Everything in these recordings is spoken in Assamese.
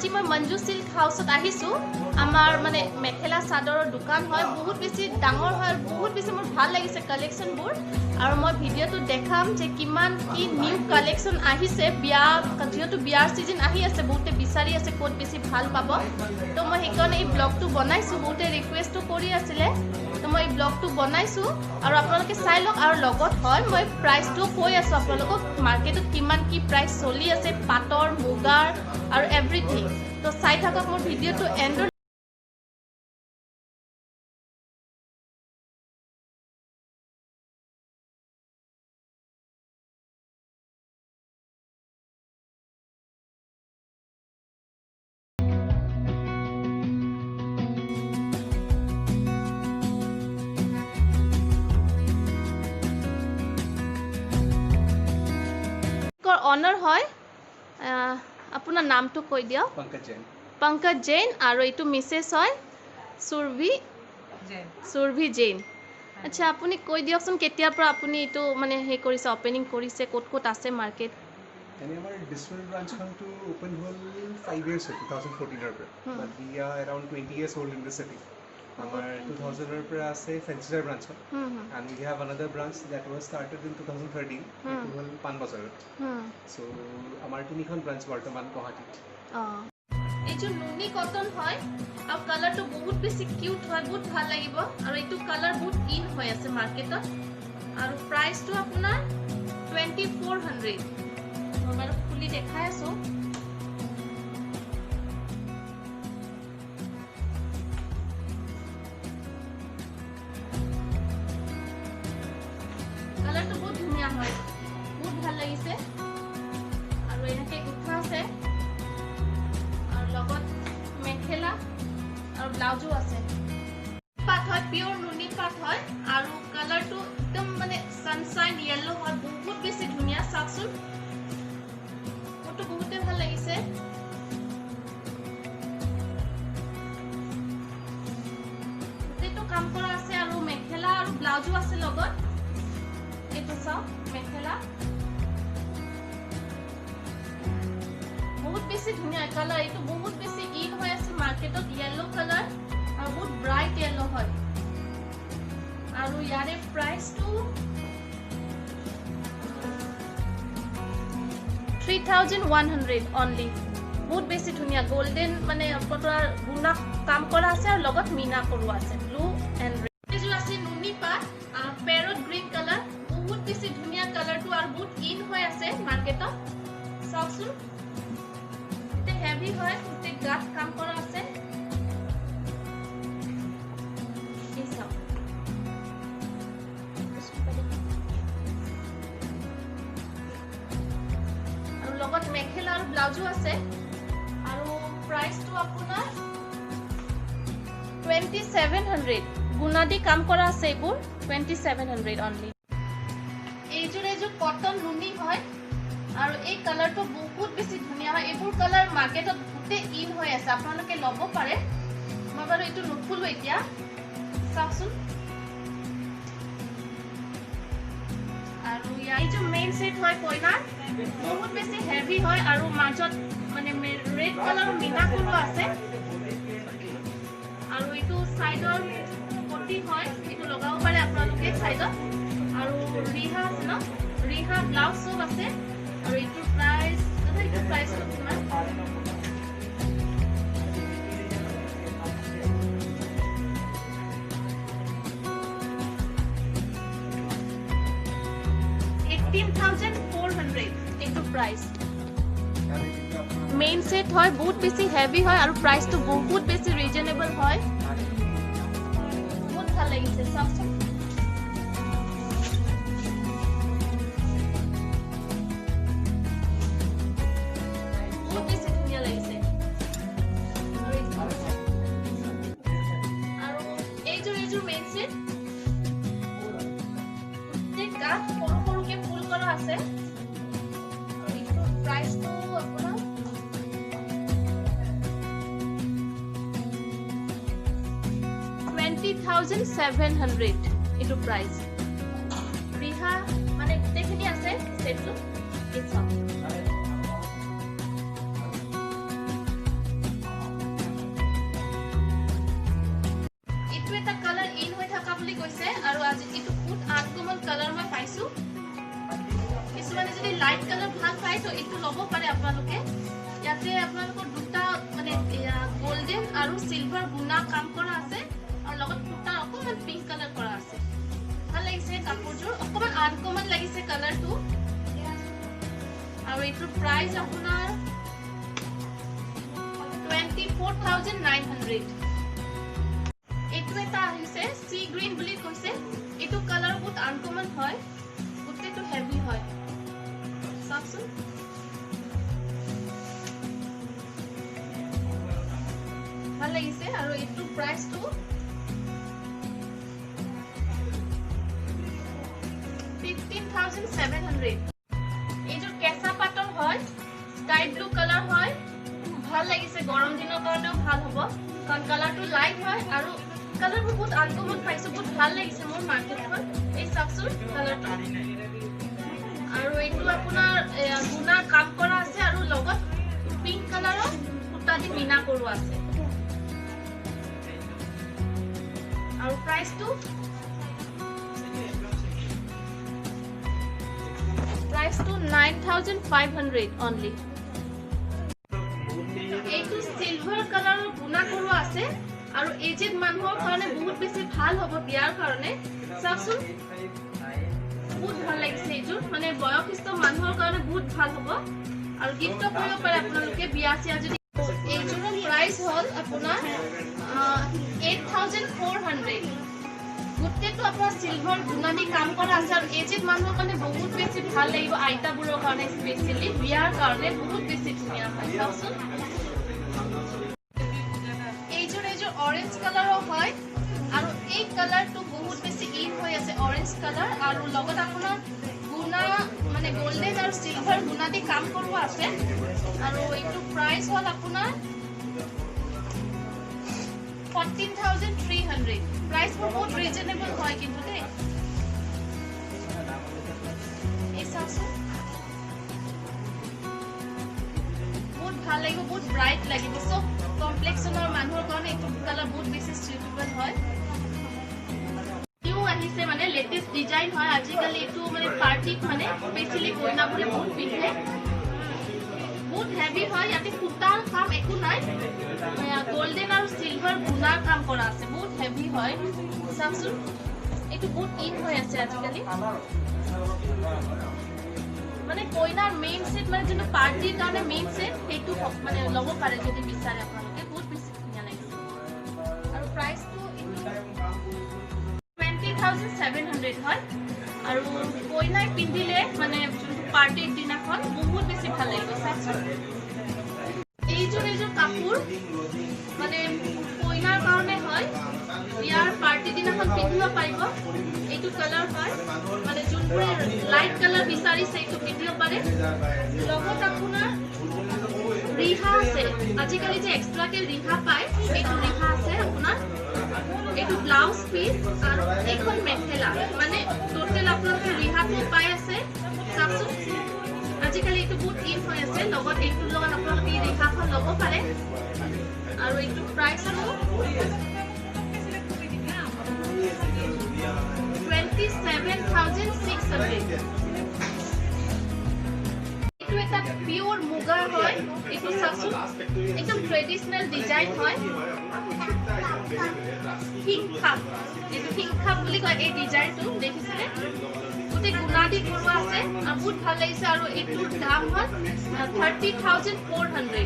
আজি মই মঞ্জু সিল্ক হাউসত আহিছো আমাৰ মানে মেখেলা চাদৰৰ দোকান হয় বহুত বেছি ডাঙৰ হয় বহুত বেছি মোৰ ভাল লাগিছে কালেকশনবোৰ আৰু মই ভিডিওটো দেখাম যে কিমান কি নিউ কালেকশন আহিছে বিয়া যেহেতু বিয়াৰ সিজন আহি আছে বহুতে বিচাৰি আছে ক'ত বেছি ভাল পাব তো মই সেইকাৰণে এই ব্লগটো বনাইছো বহুতে ৰিকুৱেষ্টটো কৰি আছিলে তো মই এই ব্লগটো বনাইছো আৰু আপোনালোকে চাই লওক আৰু লগত হয় মই প্ৰাইচটো কৈ আছো আপোনালোকক মাৰ্কেটত কিমান কি প্ৰাইচ চলি আছে পাটৰ মুগাৰ আৰু এভৰিথিং তো চাই থাকক মোৰ ভিডিওটো এন্ড অনার হয় আপনার নামটো কৈ দিও पंकज जैन और ये मिसेस है सुरभि जैन अच्छा अपनी কৈ দিয়কচোন কেতিয়াৰ পৰা আপুনি এটো মানে হে কৰিছে ওপেনিং কৰিছে কোট কোট আছে মাৰ্কেট এনে আমাৰ ডিস্ট্ৰিক্ট ব্ৰাঞ্চখনটো ওপেন হ'ল 5 years 2014 ৰ পৰা but we are around 20 years old in the city আমাৰ 2000 ৰ পৰা আছে ফেন্সিজাৰ branch and we have another branch that was started in 2013 এটো হ'ল পানবজাৰত so আমাৰ তিনিখন ব্ৰাঞ্চ বৰ্তমান গুৱাহাটীত এই যে নুনি কটন হয় আৰু কালাৰটো বহুত বেছি কিউট হয় বহুত ভাল লাগিব আৰু এইটো কালাৰ বহুত ইন হৈ আছে মাৰ্কেটত আৰু প্ৰাইসটো আপোনাৰ 2400 মই বাৰু খুলি দেখাই আছো কালাৰটো বহুত ধুনীয়া হয় বহুত ভাল লাগিছে আৰু এনেকে গুঠা আছে লগত মেখেলা আৰু ব্লাউজো আছে পাট হয় পিওৰ নুনি পাট হয় আৰু কালারটো একদম মানে সানশাইন ইয়েলো হয় বহুত বেছি ধুনিয়া চাকচোন ফটো বহুতে ভাল লাগিছে এটো কাম কৰা আছে আৰু মেখেলা আৰু ব্লাউজো আছে লগত এটো চাও মেখেলা बहुत बेसी धुनिया कलर ये बहुत बेसी इन हो আছে মার্কেটত येलो कलर और बहुत ब्राइट येलो है और यारे प्राइस टू 3100 ओनली बहुत बेसी धुनिया गोल्डन माने पटरार गुना काम करा আছে और লগত मीना करवा আছে ब्लू एंड रेड जो আছে नुनी पाट पैरट ग्रीन कलर बहुत बेसी धुनिया कलर टू और बहुत इन हो আছে मार्केटत सबसुन হেভি হয় উতে গাত কাম কৰা আছে এইসব আৰু লগত মেখেলা আৰু ব্লাউজো আছে আৰু প্ৰাইসটো আপোনাৰ 2700 গুণাদি কাম কৰা আছে এইবোৰ 2700 অনলি এইযোৰ কটন নুনি হয় আৰু এই কালাৰটো বহুত বেছি ধুনিয়া হয় এইবোৰ কালাৰ মাৰ্কেটত গুতে ইন হৈ আছে আপোনালোকে লব পাৰে মই বাৰু এটো নুখুলো এতিয়া চাওকচোন আৰু এই যে মেইন সেট হয় কইনাৰ বহুত বেছি হেভি হয় আৰু মাজত মানে ৰেড কালাৰ মিনা কৰা আছে আৰু এটো সাইডৰ পটি হয় এটো লগাব পাৰে আপোনালোকে সাইডত আৰু ৰিহা আছে ন ৰিহা ব্লাউজ সব আছে और इटू प्राइस कितना 18400 इटू प्राइस मेन सेट হয় বহুত বেছি হেভি হয় আৰু প্ৰাইসটো বহুত বেছি ৰিজনেবল হয় বহুত ভাল লাগিছে সবচে আছে प्राइस तो अपना 20,700 इटू प्राइस रिहा माने देखिनी আছে সেটটো এই সব লাইট কালাৰ ভাল পায় তো এইটো ল'ব পাৰে আপোনালোকে ইয়াতে আপোনালোকৰ দুটা মানে গোল্ডেন আৰু সিলভাৰ গুণা কাম কৰা আছে আৰু লগত কুটা অকমান পিংক কালাৰ কৰা আছে ভাল লাগিছে কাপোৰযোৰ অকমান আনকমন লাগিছে কালাৰটো আৰু এইটোৰ প্ৰাইস আপোনাৰ 24,900 এইটো এটা আহিছে সি গ্ৰীন বুলি কৈছে এইটো কালাৰ বহুত আনকমন হয় গোটেইটো হেভি হয় চাওকচোন ভাল লাগিছে আৰু এইটো প্ৰাইসটো 15,700 এইযোৰ কেঁচা পাটৰ হয় স্কাই ব্লু কালাৰ হয় ভাল লাগিছে গৰম দিনৰ কাৰণেও ভাল হ'ব কাৰণ কালাৰটো লাইট হয় আৰু কালাৰটো বহুত আনকমন পাইছো বহুত ভাল লাগিছে মোৰ মাৰ্কেটখন এই চাওকচোন কালাৰটো আৰু এইটো আপোনাৰ গুণা কাম কৰা আছে আৰু লগত পিংক কালাৰৰ কুটা দি মিনা কৰোৱা আছে আৰু প্ৰাইসটো 9,500 only এইটো সিলভাৰ কালাৰৰ গুণা কৰোৱা আছে আৰু এজেড মানুহৰ কাৰণে বহুত বেছি ভাল হ'ব বিয়াৰ কাৰণে চাওকচোন বহুত ভাল লাগিছে এইযোৰ মানে বয়সস্থ মানুহৰ কাৰণে বহুত ভাল হ'ব আৰু গিফ্ট কৰিব পাৰে আপোনালোকে বিয়া চিয়া যদি এইযোৰৰ প্ৰাইস হ'ল আপোনাৰ 8,400 গোটেইটো আপোনাৰ সিলভাৰ গুণা দি কাম কৰা আছে আৰু এজেড মানুহৰ কাৰণে বহুত বেছি ভাল লাগিব আইতাবোৰৰ কাৰণে স্পেচিয়েলি বিয়াৰ কাৰণে বহুত বেছি ধুনীয়া হয় চাওকচোন এইযোৰ অৰেঞ্জ কালাৰৰ হয় আৰু এই কালাৰটো বহুত বেছি ইন হৈ আছে অৰেঞ্জ কালাৰ আৰু লগত আপোনাৰ গুণা মানে গোল্ডেন আৰু সিলভাৰ গুণা দি কাম কৰোৱা আছে আৰু এইটো প্ৰাইস হ'ল আপোনাৰ 14,300 प्राइस बहुत रिजनेबल হয় কিন্তু দেই এই চাওকচোন বহুত ভাল লাগিব বহুত ব্ৰাইট লাগিব সব কমপ্লেক্সনৰ মানুহৰ কাৰণে এইটো কালাৰ বহুত বেছি সুইটেবল হয় নিউ আহিছে মানে লেটেস্ট ডিজাইন হয় আজিকালি এইটো মানে পাৰ্টিত মানে স্পেশালি কইনাবোৰে বহুত পিন্ধে বহুত হেভি হয় ইয়াতে কুটাৰ কাম একো নাই গোল্ডেন আৰু সিলভাৰ গুণাৰ কাম কৰা আছে বহুত হেভি হয় চাওকচোন এইটো বহুত ইন হৈ আছে আজিকালি মানে কইনাৰ মেইন সেট মানে যোনটো পাৰ্টিৰ কাৰণে মেইন সেট সেইটো মানে ল'ব পাৰে যদি বিচাৰে আপোনালোকে বহুত বেছি ধুনীয়া লাগিছে আৰু প্ৰাইসটো 20,700 হয় আৰু কইনাই পিন্ধিলে মানে যোনটো পাৰ্টিৰ দিনাখন বহুত বেছি ভাল লাগিব চাওকচোন এইযোৰ কাপোৰ মানে কইনাৰ কাৰণে হয় বিয়াৰ পাৰ্টি দিনাখন পিন্ধিব পাৰিব এইটো কালাৰ হয় মানে যোনবোৰে লাইট কালাৰ বিচাৰিছে এইটো পিন্ধিব পাৰে লগত আপোনাৰ ৰিহা আছে আজিকালি যে এক্সট্ৰাকে ৰিহা পায় এইটো ৰিহা আছে আপোনাৰ এইটো ব্লাউজ পিস আৰু এইখন মেখেলা মানে টোটেল আপোনালোকে ৰিহাটো পাই আছে চাওকচোন আজিকালি এইটো বহুত ইন হৈ আছে লগত এইটোৰ লগত আপোনালোকে ৰিহাখন ল'ব পাৰে আৰু এইটো প্ৰাইস হ'ব 27,600 এইটো এটা পিওৰ মুগা হয় এইটো চাওকচোন একদম ট্ৰেডিশনাল ডিজাইন হয় হিংখাপ বুলি কয় এই ডিজাইনটো দেখিছেনে গোটেই গুণা দি কৰোৱা আছে আৰু বহুত ভাল লাগিছে আৰু এইটোৰ দাম হ'ল 30,400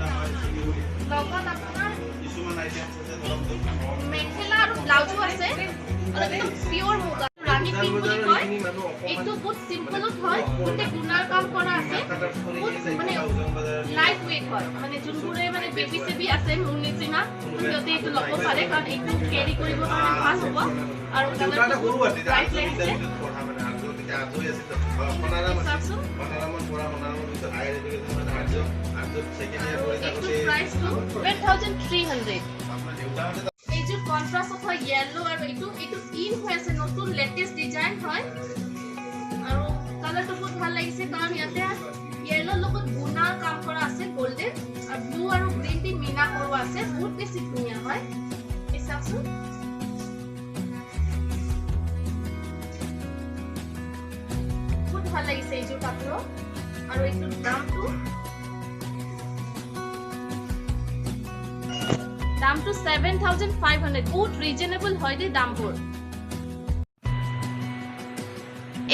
লগত আপোনাৰ মেখেলা আৰু ব্লাউজো আছে আৰু একদম পিওৰ মুগা ৰানী পিঙ্ক বুলি কয় এইটো বহুত সিম্পলত হয় গোটেই গুণাৰ কাম কৰা আছে বহুত মানে লাইট ওয়েট হয় মানে যোনবোৰে মানে বেবি সেবি আছে মোৰ নিচিনা সিহঁতে এইটো ল'ব পাৰে কাৰণ এইটো কেৰি কৰিবৰ কাৰণে ভাল হ'ব আৰু কালাৰটো বহুত ব্ৰাইট লাগিছে এইটো প্ৰাইসটো 12,300 এইযোৰ কন্ট্ৰাস্ট হয় ইয়েলো আৰু এইটো ইন হৈ আছে নতুন লেটেস্ট ডিজাইন হয় আৰু কালাৰটো বহুত ভাল লাগিছে কাৰণ ইয়াতে ইয়েলো লগত গুণাৰ কাম কৰা আছে গোল্ডেন আৰু ব্লু আৰু গ্ৰীন দি মিনা কৰোৱা আছে বহুত বেছি ধুনীয়া হয় এই চাওকচোন বহুত ভাল লাগিছে এইযোৰ কাপোৰ আৰু এইটো দামটো 7,500 বহুত ৰিজনেবল হয় দেই দামবোৰ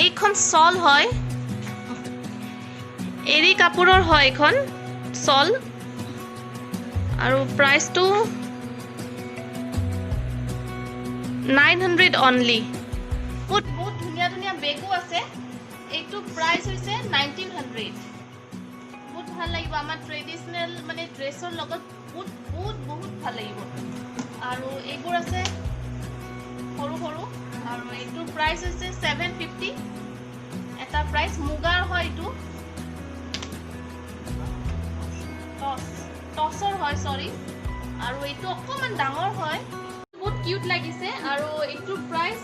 এইখন চল হয় এৰি কাপোৰৰ হয় এখন চল আৰু প্ৰাইচটো 900 অনলি বহুত ধুনীয়া ধুনীয়া বেগো আছে এইটো প্ৰাইচ হৈছে 1900 বহুত ভাল লাগিব আমাৰ ট্ৰেডিশনেল মানে ড্ৰেছৰ লগত বহুত ভাল লাগিব আৰু এইবোৰ আছে সৰু সৰু আৰু এইটো প্ৰাইচ হৈছে 750 এটা প্ৰাইচ মুগাৰ হয় এইটো টছৰ হয় সৰি আৰু এইটো অকমান ডাঙৰ হয় বহুত কিউট লাগিছে আৰু এইটো প্ৰাইচ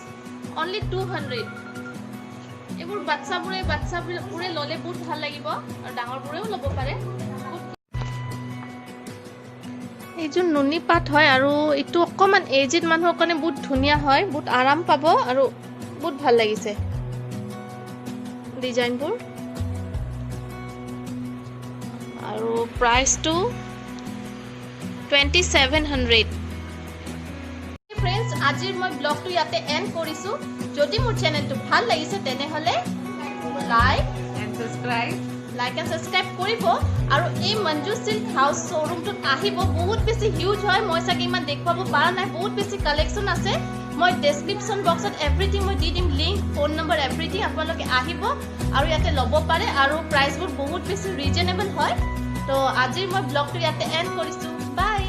অনলি 200 এইবোৰ বাচ্চাবোৰে ললে বহুত ভাল লাগিব আৰু ডাঙৰবোৰেও ল'ব পাৰে এইযোৰ নুনি পাট হয় আৰু এইটো অকমান এজিড মানুহৰ কাৰণে বহুত ধুনীয়া হয় বহুত আৰাম পাব আৰু বহুত ভাল লাগিছে ডিজাইনবোৰ আৰু প্ৰাইচটো 2700 ফ্ৰেন্ডছ আজিৰ মই ব্লগটো ইয়াতে এন্ড কৰিছো যদি মোৰ চেনেলটো ভাল লাগিছে তেনেহলে লাইক এণ্ড সাবস্ক্ৰাইব কৰিব আৰু এই মঞ্জু সিল্ক হাউস শ্বৰুমটোত আহিব বহুত বেছি হিউজ হয় মই চাগে ইমান দেখুৱাব পৰা নাই বহুত বেছি কালেকশ্যন আছে মই ডেসক্ৰিপশ্যন বক্সত এভৰিথিং মই দি দিম লিংক ফোন নম্বৰ এভৰিথিং আপোনালোকে আহিব আৰু ইয়াতে ল'ব পাৰে আৰু প্ৰাইচবোৰ বহুত বেছি ৰিজনেবল হয় তো আজিৰ মই ব্লগটো ইয়াতে এন্ড কৰিছো বাই